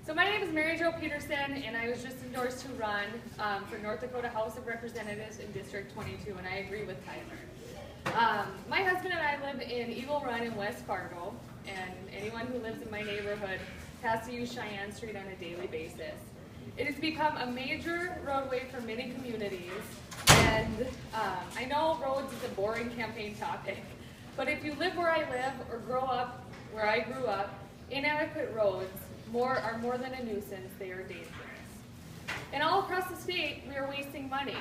So my name is Mary Jo Peterson, and I was just endorsed to run for North Dakota House of Representatives in District 22, and I agree with Tyler. My husband and I live in Eagle Run in West Fargo, and anyone who lives in my neighborhood has to use Cheyenne Street on a daily basis. It has become a major roadway for many communities, and I know roads is a boring campaign topic, but if you live where I live or grow up where I grew up, inadequate roads are more than a nuisance, they are dangerous. And all across the state, we are wasting money.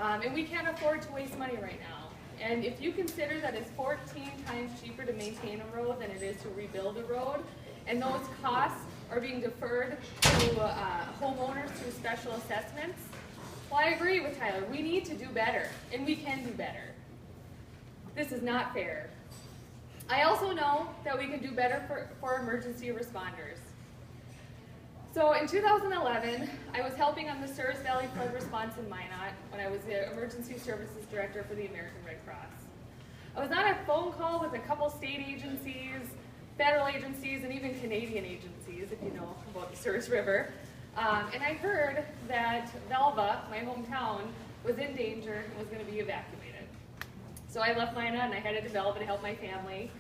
And we can't afford to waste money right now. And if you consider that it's 14 times cheaper to maintain a road than it is to rebuild a road, and those costs are being deferred to homeowners through special assessments, well, I agree with Tyler. We need to do better, and we can do better. This is not fair. I also know that we can do better for emergency responders. So in 2011, I was helping on the Souris Valley flood response in Minot when I was the Emergency Services Director for the American Red Cross. I was on a phone call with a couple state agencies, federal agencies, and even Canadian agencies, if you know about the Souris River. And I heard that Velva, my hometown, was in danger and was going to be evacuated. So I left Minot and I headed to Velva to help my family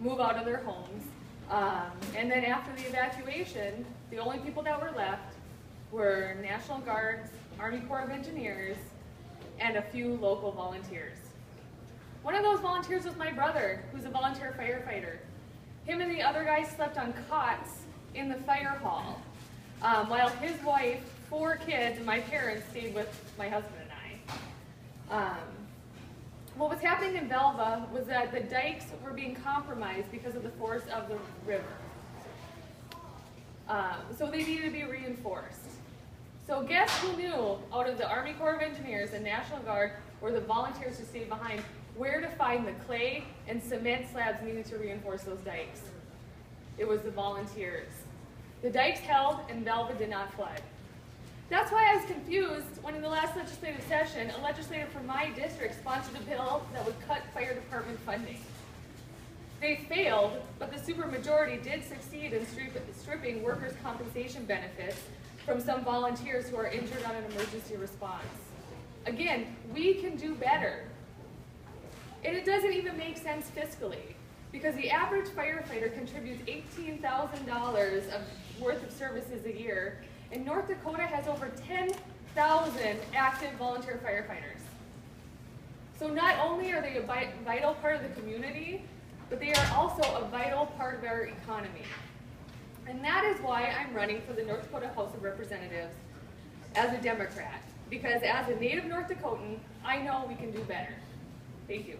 move out of their homes. And then after the evacuation, the only people that were left were National Guards, Army Corps of Engineers, and a few local volunteers. One of those volunteers was my brother, who's a volunteer firefighter. Him and the other guys slept on cots in the fire hall, while his wife, 4 kids, and my parents stayed with my husband and I. What was happening in Velva was that the dikes were being compromised because of the force of the river. So they needed to be reinforced. So guess who knew, out of the Army Corps of Engineers and National Guard, or the volunteers who stayed behind, where to find the clay and cement slabs needed to reinforce those dikes? It was the volunteers. The dikes held and Velva did not flood. That's why I was confused when in the last legislative session, a legislator from my district sponsored a bill that would cut fire department funding. They failed, but the supermajority did succeed in stripping workers' compensation benefits from some volunteers who are injured on an emergency response. Again, we can do better. And it doesn't even make sense fiscally, because the average firefighter contributes $18,000 worth of services a year, and North Dakota has over 10,000 active volunteer firefighters. So not only are they a vital part of the community, but they are also a vital part of our economy. And that is why I'm running for the North Dakota House of Representatives as a Democrat, because as a native North Dakotan, I know we can do better. Thank you.